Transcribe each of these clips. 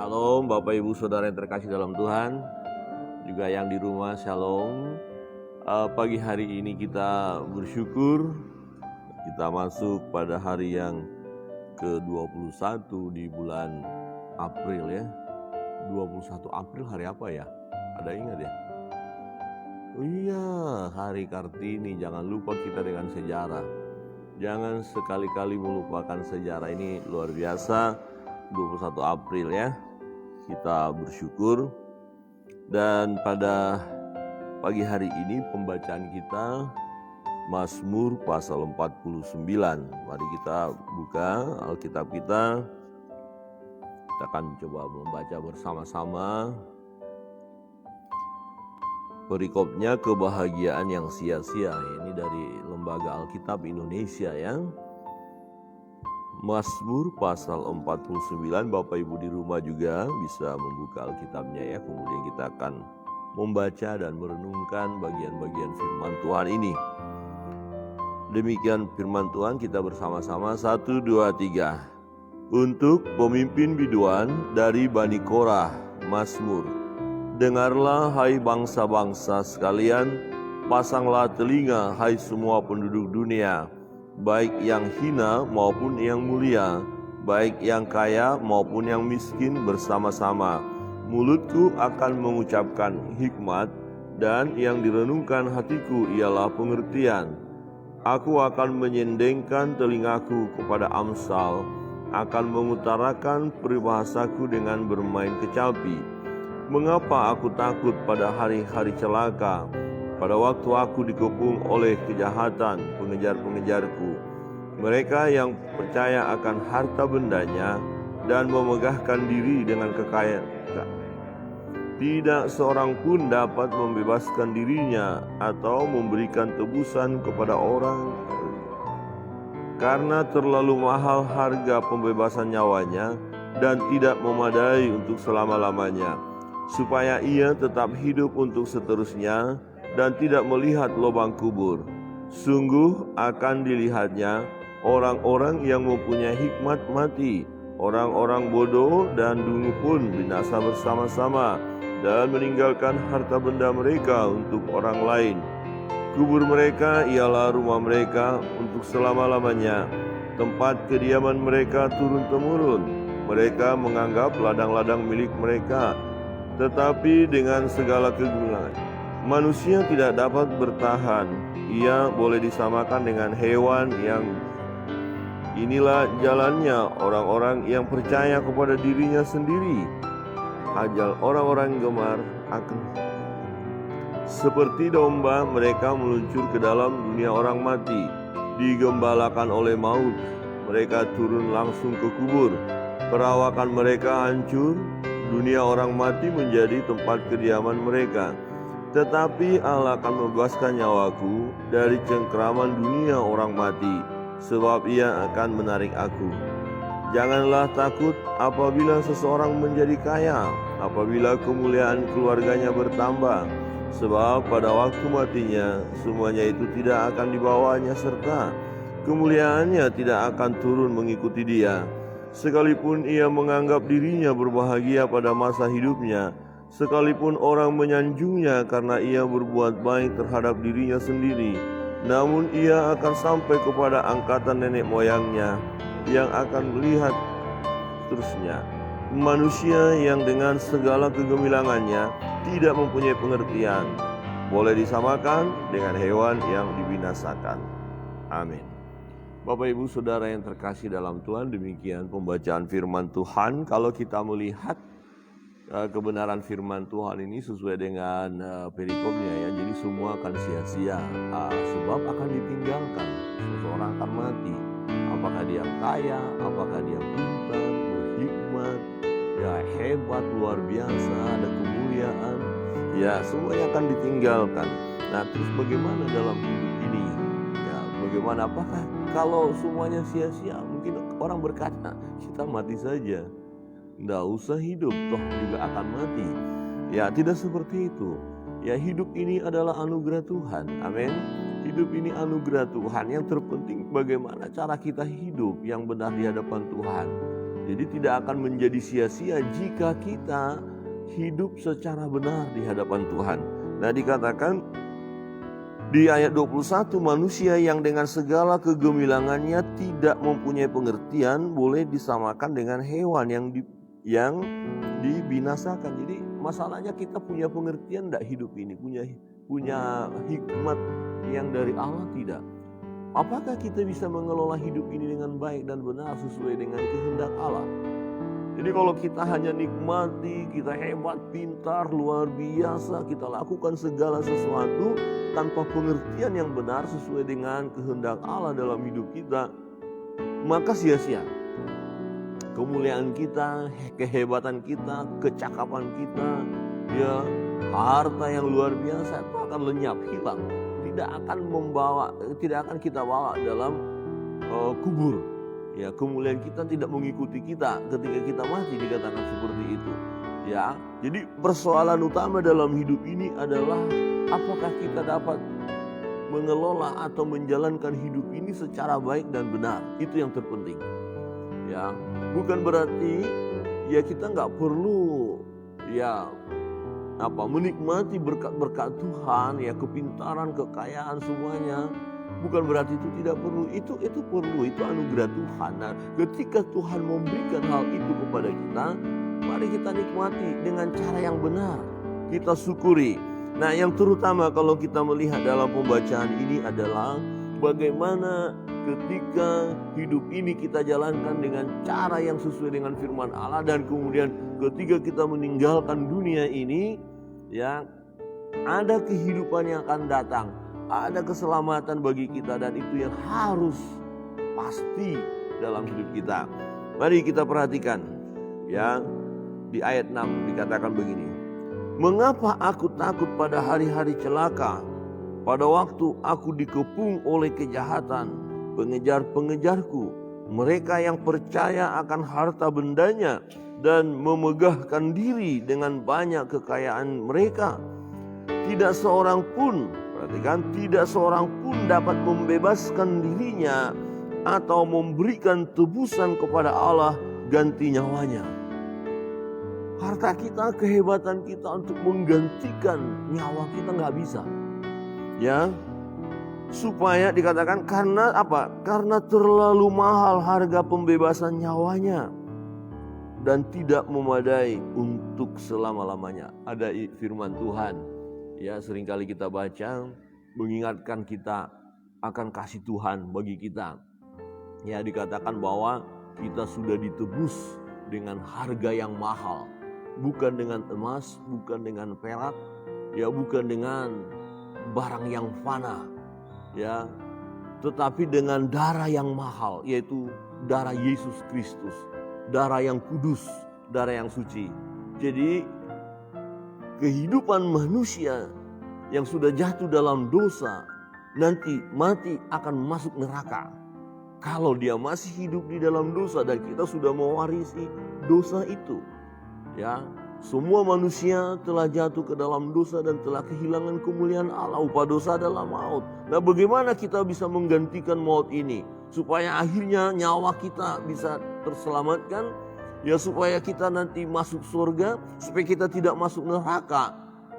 Shalom Bapak Ibu Saudara yang terkasih dalam Tuhan, juga yang di rumah Shalom. Pagi hari ini kita bersyukur kita masuk pada hari yang ke-21 di bulan April ya. 21 April hari apa ya? Ada ingat ya? Oh iya, hari Kartini. Jangan lupa kita dengan sejarah. Jangan sekali-kali melupakan sejarah ini, luar biasa. 21 April ya. Kita bersyukur. Dan pada pagi hari ini pembacaan kita Mazmur pasal 49. Mari kita buka Alkitab kita. Kita akan coba membaca bersama-sama. Perikopnya kebahagiaan yang sia-sia. Ini dari Lembaga Alkitab Indonesia ya. Mazmur pasal 49, Bapak Ibu di rumah juga bisa membuka Alkitabnya ya. Kemudian kita akan membaca dan merenungkan bagian-bagian firman Tuhan ini. Demikian firman Tuhan, kita bersama-sama 1, 2, 3. Untuk pemimpin biduan dari Bani Korah, Mazmur. Dengarlah hai bangsa-bangsa sekalian, pasanglah telinga hai semua penduduk dunia. Baik yang hina maupun yang mulia, baik yang kaya maupun yang miskin bersama-sama. Mulutku akan mengucapkan hikmat, dan yang direnungkan hatiku ialah pengertian. Aku akan menyendengkan telingaku kepada amsal, akan mengutarakan peribahasaku dengan bermain kecapi. Mengapa aku takut pada hari-hari celaka? Pada waktu aku dikepung oleh kejahatan pengejar-pengejarku, mereka yang percaya akan harta bendanya dan memegahkan diri dengan kekayaan. Tidak seorang pun dapat membebaskan dirinya atau memberikan tebusan kepada orang, karena terlalu mahal harga pembebasan nyawanya dan tidak memadai untuk selama-lamanya, supaya ia tetap hidup untuk seterusnya dan tidak melihat lubang kubur. Sungguh akan dilihatnya orang-orang yang mempunyai hikmat mati, orang-orang bodoh dan dungu pun binasa bersama-sama, dan meninggalkan harta benda mereka untuk orang lain. Kubur mereka ialah rumah mereka untuk selama-lamanya, tempat kediaman mereka turun-temurun. Mereka menganggap ladang-ladang milik mereka, tetapi dengan segala kegemilangan manusia tidak dapat bertahan. Ia boleh disamakan dengan hewan yang inilah jalannya orang-orang yang percaya kepada dirinya sendiri. Ajal orang-orang gemar akan seperti domba, mereka meluncur ke dalam dunia orang mati. Digembalakan oleh maut, mereka turun langsung ke kubur. Perawakan mereka hancur, dunia orang mati menjadi tempat kediaman mereka. Tetapi Allah akan membebaskan nyawaku dari cengkeraman dunia orang mati, sebab ia akan menarik aku. Janganlah takut apabila seseorang menjadi kaya, apabila kemuliaan keluarganya bertambah, sebab pada waktu matinya semuanya itu tidak akan dibawanya, serta kemuliaannya tidak akan turun mengikuti dia. Sekalipun ia menganggap dirinya berbahagia pada masa hidupnya, sekalipun orang menyanjungnya karena ia berbuat baik terhadap dirinya sendiri, namun ia akan sampai kepada angkatan nenek moyangnya yang akan melihat terusnya. Manusia yang dengan segala kegemilangannya tidak mempunyai pengertian, boleh disamakan dengan hewan yang dibinasakan. Amin. Bapak Ibu Saudara yang terkasih dalam Tuhan, demikian pembacaan firman Tuhan. Kalau kita melihat kebenaran firman Tuhan ini sesuai dengan perikopnya ya, jadi semua akan sia-sia, sebab akan ditinggalkan. Seseorang akan mati, apakah dia kaya, apakah dia pintar, berhikmat, ya hebat, luar biasa, ada kemuliaan, ya semuanya akan ditinggalkan. Nah, terus bagaimana dalam hidup ini? Ya, bagaimana, apakah kalau semuanya sia-sia? Mungkin orang berkata, kita mati saja, nggak usah hidup, toh juga akan mati. Ya, tidak seperti itu. Ya, hidup ini adalah anugerah Tuhan. Amin. Hidup ini anugerah Tuhan. Yang terpenting bagaimana cara kita hidup yang benar di hadapan Tuhan. Jadi tidak akan menjadi sia-sia jika kita hidup secara benar di hadapan Tuhan. Nah, dikatakan di ayat 21, manusia yang dengan segala kegemilangannya tidak mempunyai pengertian boleh disamakan dengan hewan yang dibinasakan. Jadi masalahnya kita punya pengertian tidak hidup ini, punya hikmat yang dari Allah tidak. Apakah kita bisa mengelola hidup ini dengan baik dan benar sesuai dengan kehendak Allah? Jadi kalau kita hanya nikmati, kita hebat, pintar, luar biasa, kita lakukan segala sesuatu tanpa pengertian yang benar sesuai dengan kehendak Allah dalam hidup kita, maka sia-sia. Kemuliaan kita, kehebatan kita, kecakapan kita, ya, harta yang luar biasa itu akan lenyap, hilang. Tidak akan kita bawa dalam kubur. Ya, kemuliaan kita tidak mengikuti kita ketika kita mati, dikatakan seperti itu. Ya, jadi persoalan utama dalam hidup ini adalah apakah kita dapat mengelola atau menjalankan hidup ini secara baik dan benar. Itu yang terpenting. Ya, bukan berarti ya kita nggak perlu menikmati berkat-berkat Tuhan, ya, kepintaran, kekayaan semuanya. Bukan berarti itu tidak perlu, itu perlu, itu anugerah Tuhan. Nah, ketika Tuhan memberikan hal itu kepada kita, mari kita nikmati dengan cara yang benar. Kita syukuri. Nah, yang terutama kalau kita melihat dalam pembacaan ini adalah bagaimana ketika hidup ini kita jalankan dengan cara yang sesuai dengan firman Allah, dan kemudian ketika kita meninggalkan dunia ini, ya, ada kehidupan yang akan datang. Ada keselamatan bagi kita, dan itu yang harus pasti dalam hidup kita. Mari kita perhatikan, ya, di ayat 6 dikatakan begini. Mengapa aku takut pada hari-hari celaka, pada waktu aku dikepung oleh kejahatan, pengejar-pengejarku, mereka yang percaya akan harta bendanya dan memegahkan diri dengan banyak kekayaan mereka. Tidak seorang pun, perhatikan, tidak seorang pun dapat membebaskan dirinya atau memberikan tebusan kepada Allah ganti nyawanya. Harta kita, kehebatan kita untuk menggantikan nyawa kita nggak bisa. Ya, supaya dikatakan karena apa? Karena terlalu mahal harga pembebasan nyawanya dan tidak memadai untuk selama-lamanya. Ada firman Tuhan, ya, seringkali kita baca mengingatkan kita akan kasih Tuhan bagi kita. Ya, dikatakan bahwa kita sudah ditebus dengan harga yang mahal, bukan dengan emas, bukan dengan perak, ya, bukan dengan barang yang fana, ya, tetapi dengan darah yang mahal, yaitu darah Yesus Kristus, darah yang kudus, darah yang suci. Jadi kehidupan manusia yang sudah jatuh dalam dosa nanti mati akan masuk neraka. Kalau dia masih hidup di dalam dosa dan kita sudah mewarisi dosa itu, ya, semua manusia telah jatuh ke dalam dosa dan telah kehilangan kemuliaan Allah. Upah dosa adalah maut. Nah, bagaimana kita bisa menggantikan maut ini supaya akhirnya nyawa kita bisa terselamatkan, ya, supaya kita nanti masuk surga, supaya kita tidak masuk neraka.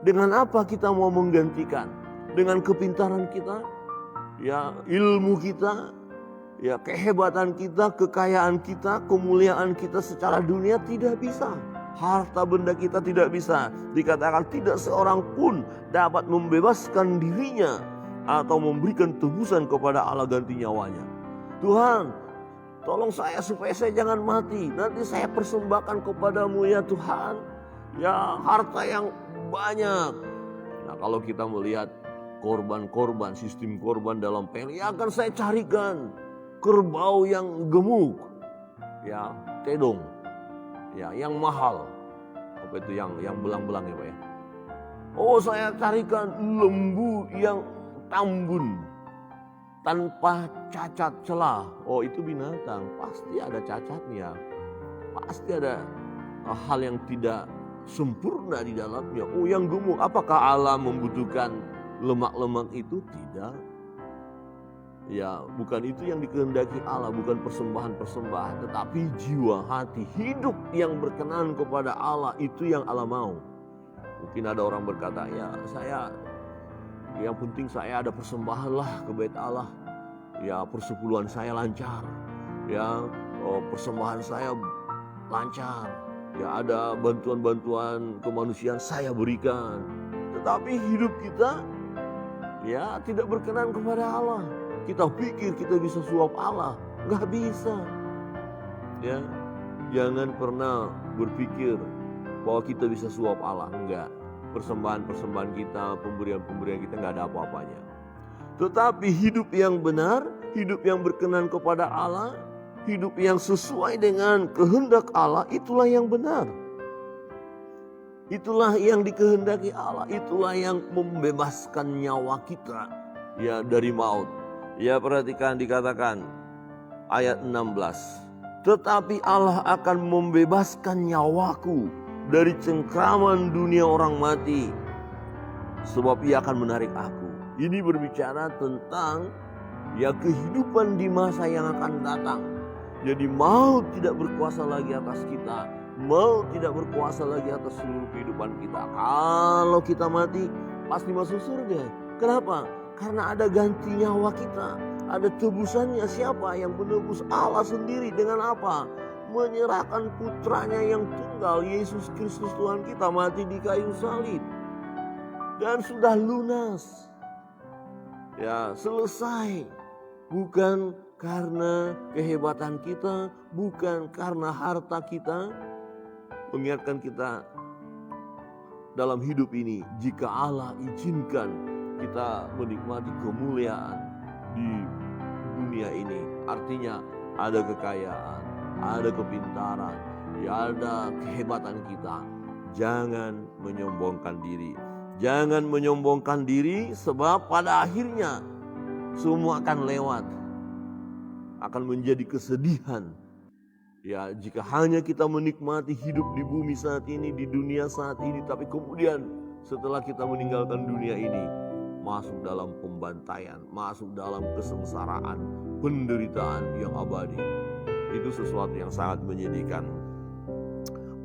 Dengan apa kita mau menggantikan? Dengan kepintaran kita, ya, ilmu kita, ya, kehebatan kita, kekayaan kita, kemuliaan kita secara dunia tidak bisa. Harta benda kita tidak bisa. Dikatakan tidak seorang pun dapat membebaskan dirinya atau memberikan tebusan kepada Allah ganti nyawanya. Tuhan, tolong saya supaya saya jangan mati. Nanti saya persembahkan kepadamu, ya Tuhan, ya, harta yang banyak. Nah, kalau kita melihat korban-korban, sistem korban dalam PLN, ya, akan saya carikan kerbau yang gemuk, ya, tedong, ya, yang mahal. Apa itu yang belang-belang, ya Pak, ya? Oh, saya carikan lembu yang tambun tanpa cacat celah. Oh, itu binatang, pasti ada cacatnya, pasti ada hal yang tidak sempurna di dalamnya. Oh, yang gemuk, apakah Allah membutuhkan lemak-lemak itu? Tidak. Ya, bukan itu yang dikehendaki Allah, bukan persembahan-persembahan, tetapi jiwa, hati, hidup yang berkenan kepada Allah, itu yang Allah mau. Mungkin ada orang berkata, ya saya, yang penting saya ada persembahan lah ke bait Allah. Ya, persepuluhan saya lancar. Ya, persembahan saya lancar. Ya, ada bantuan-bantuan kemanusiaan saya berikan. Tetapi hidup kita ya tidak berkenan kepada Allah. Kita pikir kita bisa suap Allah, nggak bisa. Ya, jangan pernah berpikir bahwa kita bisa suap Allah, enggak. Persembahan-persembahan kita, pemberian-pemberian kita nggak ada apa-apanya. Tetapi hidup yang benar, hidup yang berkenan kepada Allah, hidup yang sesuai dengan kehendak Allah, itulah yang benar. Itulah yang dikehendaki Allah, itulah yang membebaskan nyawa kita ya dari maut. Ya, perhatikan dikatakan ayat 16. Tetapi Allah akan membebaskan nyawaku dari cengkraman dunia orang mati, sebab Ia akan menarik aku. Ini berbicara tentang ya kehidupan di masa yang akan datang. Jadi maut tidak berkuasa lagi atas kita. Maut tidak berkuasa lagi atas seluruh kehidupan kita. Kalau kita mati pasti masuk surga. Kenapa? Karena ada ganti nyawa kita. Ada tebusannya. Siapa yang menebus? Allah sendiri. Dengan apa? Menyerahkan putranya yang tunggal, Yesus Kristus Tuhan kita, mati di kayu salib. Dan sudah lunas. Ya, selesai. Bukan karena kehebatan kita, bukan karena harta kita. Mengingatkan kita dalam hidup ini, jika Allah izinkan kita menikmati kemuliaan di dunia ini, artinya ada kekayaan, ada kepintaran, ya ada kehebatan kita. Jangan menyombongkan diri. Jangan menyombongkan diri, sebab pada akhirnya semua akan lewat. Akan menjadi kesedihan. Ya, jika hanya kita menikmati hidup di bumi saat ini, di dunia saat ini, tapi kemudian setelah kita meninggalkan dunia ini, masuk dalam pembantaian, masuk dalam kesengsaraan, penderitaan yang abadi. Itu sesuatu yang sangat menyedihkan.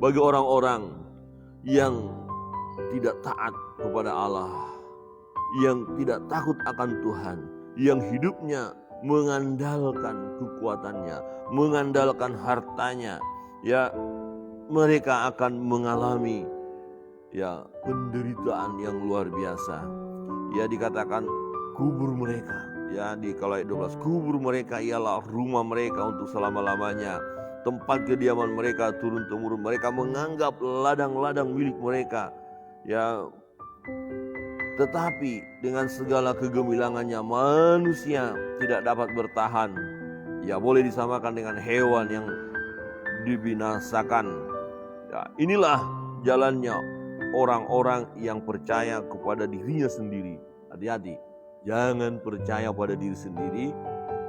Bagi orang-orang yang tidak taat kepada Allah, yang tidak takut akan Tuhan, yang hidupnya mengandalkan kekuatannya, mengandalkan hartanya, ya mereka akan mengalami ya penderitaan yang luar biasa. Ya, dikatakan kubur mereka, ya di ayat 12, kubur mereka ialah rumah mereka untuk selama-lamanya, tempat kediaman mereka turun-temurun. Mereka menganggap ladang-ladang milik mereka. Ya, tetapi dengan segala kegemilangannya manusia tidak dapat bertahan. Ya, boleh disamakan dengan hewan yang dibinasakan. Ya, inilah jalannya orang-orang yang percaya kepada dirinya sendiri. Hati-hati, jangan percaya pada diri sendiri.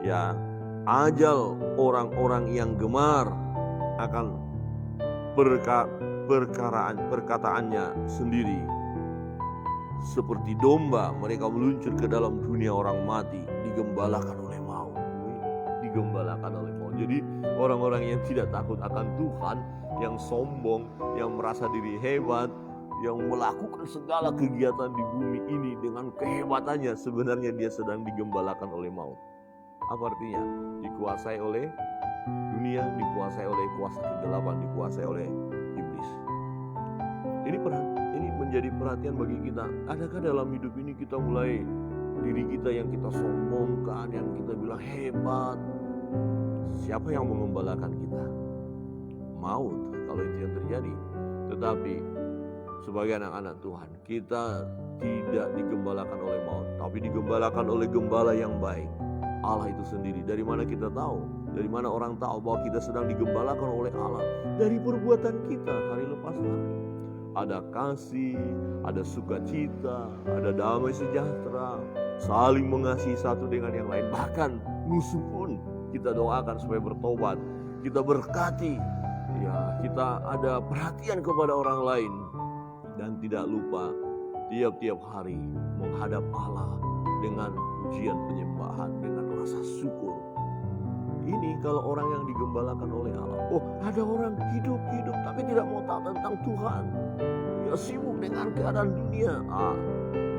Ya, ajal orang-orang yang gemar akan perkataannya sendiri. Seperti domba, mereka meluncur ke dalam dunia orang mati, digembalakan oleh maut. Digembalakan oleh maut. Jadi orang-orang yang tidak takut akan Tuhan, yang sombong, yang merasa diri hebat, yang melakukan segala kegiatan di bumi ini dengan kehebatannya, sebenarnya dia sedang digembalakan oleh maut. Apa artinya? Dikuasai oleh dunia, dikuasai oleh kuasa kegelapan, dikuasai oleh iblis. Ini menjadi perhatian bagi kita. Adakah dalam hidup ini kita mulai diri kita yang kita sombongkan, yang kita bilang hebat? Siapa yang mengembalakan kita? Maut, kalau itu yang terjadi. Tetapi sebagai anak-anak Tuhan, kita tidak digembalakan oleh maut, tapi digembalakan oleh gembala yang baik, Allah itu sendiri. Dari mana kita tahu? Dari mana orang tahu bahwa kita sedang digembalakan oleh Allah? Dari perbuatan kita hari lepas hari. Ada kasih, ada sukacita, ada damai sejahtera, saling mengasihi satu dengan yang lain. Bahkan musuh pun kita doakan supaya bertobat. Kita berkati, ya kita ada perhatian kepada orang lain. Dan tidak lupa tiap-tiap hari menghadap Allah dengan pujian penyembahan, dengan rasa syukur. Ini kalau orang yang digembalakan oleh Allah. Oh, ada orang hidup tapi tidak mau tahu tentang Tuhan. Dia sibuk dengan keadaan dunia.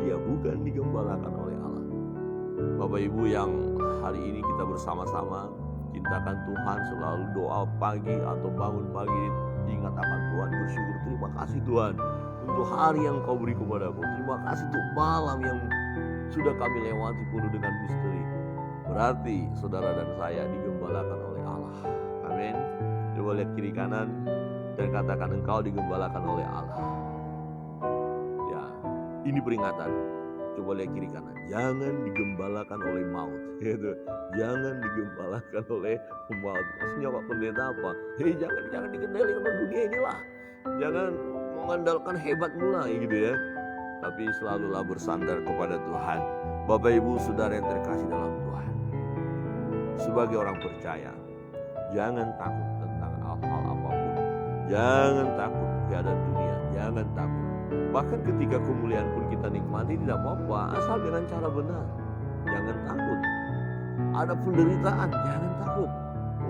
Dia bukan digembalakan oleh Allah. Bapak Ibu yang hari ini kita bersama-sama cintakan Tuhan, selalu doa pagi atau bangun pagi, ingat akan Tuhan, bersyukur, terima kasih Tuhan untuk hari yang Kau beri kepadaku. Terima kasih untuk malam yang sudah kami lewati penuh dengan misteri. Berarti saudara dan saya digembalakan oleh Allah. Amin. Coba lihat kiri kanan dan katakan engkau digembalakan oleh Allah. Ya, ini peringatan. Coba lihat kiri kanan. Jangan digembalakan oleh maut. Gitu. Jangan digembalakan oleh maut. Maksudnya Pak Pendeta apa? Jangan dikendalikan oleh dunia inilah. Jangan mengandalkan hebatmu lah gitu ya. Tapi selalulah bersandar kepada Tuhan. Bapak Ibu saudara yang terkasih dalam Tuhan. Sebagai orang percaya, jangan takut tentang hal-hal apapun. Jangan takut keadaan dunia. Jangan takut. Bahkan ketika kemuliaan pun kita nikmati tidak apa-apa, asal dengan cara benar. Jangan takut. Ada penderitaan, jangan takut.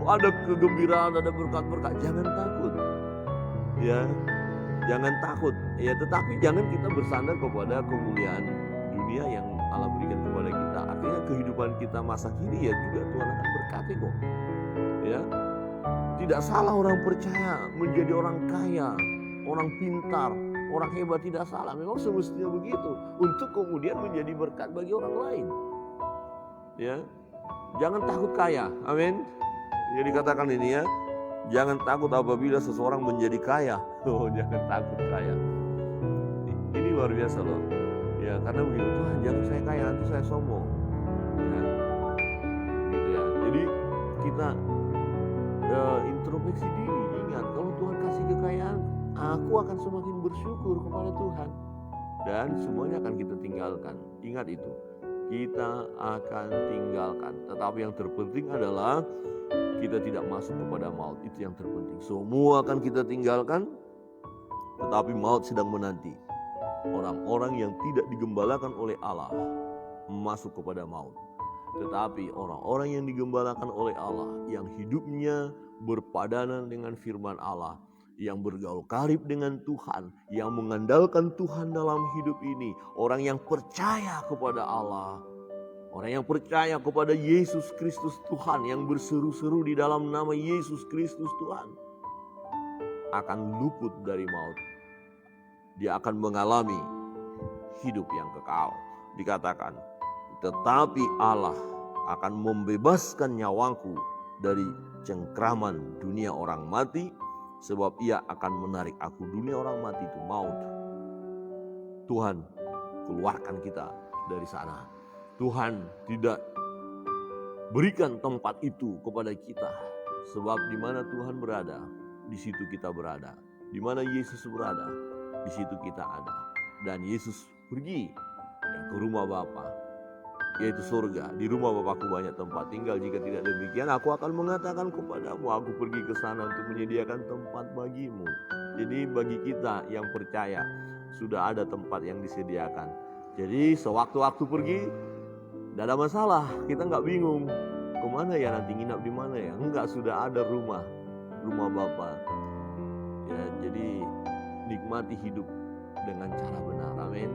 Ada kegembiraan, ada berkat-berkat, jangan takut. Ya, jangan takut. Ya, tetapi jangan kita bersandar kepada kemuliaan dunia yang Allah berikan kepada kita. Artinya kehidupan kita masa kini ya juga Tuhan akan berkati kok. Ya, tidak salah orang percaya menjadi orang kaya, orang pintar, orang hebat, tidak salah. Memang semestinya begitu untuk kemudian menjadi berkat bagi orang lain. Ya, jangan takut kaya. Amin. Jadi katakan ini ya, jangan takut apabila seseorang menjadi kaya. Oh, jangan takut kaya. Ini luar biasa loh. Ya, karena begitu, Tuhan jangan saya kaya, nanti saya sombong. Ya, gitu ya. Jadi kita introspeksi diri. Ingat, kalau Tuhan kasih kekayaan, aku akan semakin bersyukur kepada Tuhan. Dan semuanya akan kita tinggalkan. Ingat itu, kita akan tinggalkan. Tetapi yang terpenting adalah kita tidak masuk kepada maut. Itu yang terpenting. Semua akan kita tinggalkan, tetapi maut sedang menanti. Orang-orang yang tidak digembalakan oleh Allah masuk kepada maut. Tetapi orang-orang yang digembalakan oleh Allah, yang hidupnya berpadanan dengan firman Allah, yang bergaul karib dengan Tuhan, yang mengandalkan Tuhan dalam hidup ini, orang yang percaya kepada Allah, orang yang percaya kepada Yesus Kristus Tuhan, yang berseru-seru di dalam nama Yesus Kristus Tuhan, akan luput dari maut. Dia akan mengalami hidup yang kekal. Dikatakan, tetapi Allah akan membebaskan nyawaku dari cengkraman dunia orang mati, sebab ia akan menarik aku. Dunia orang mati itu maut. Tuhan keluarkan kita dari sana. Tuhan tidak berikan tempat itu kepada kita. Sebab di mana Tuhan berada, di situ kita berada. Di mana Yesus berada, di situ kita ada. Dan Yesus pergi ke rumah Bapa, yaitu surga. Di rumah Bapakku banyak tempat tinggal. Jika tidak demikian, aku akan mengatakan kepadamu, aku pergi ke sana untuk menyediakan tempat bagimu. Jadi bagi kita yang percaya, sudah ada tempat yang disediakan. Jadi sewaktu-waktu pergi, tidak ada masalah. Kita nggak bingung, kemana ya nanti, nginap di mana ya. Enggak, sudah ada rumah Bapa. Ya, jadi nikmati hidup dengan cara benar. Amin.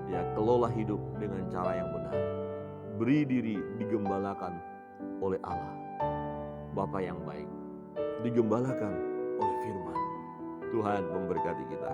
Ya, kelola hidup dengan cara yang benar. Beri diri digembalakan oleh Allah, Bapa yang baik. Digembalakan oleh firman. Tuhan memberkati kita.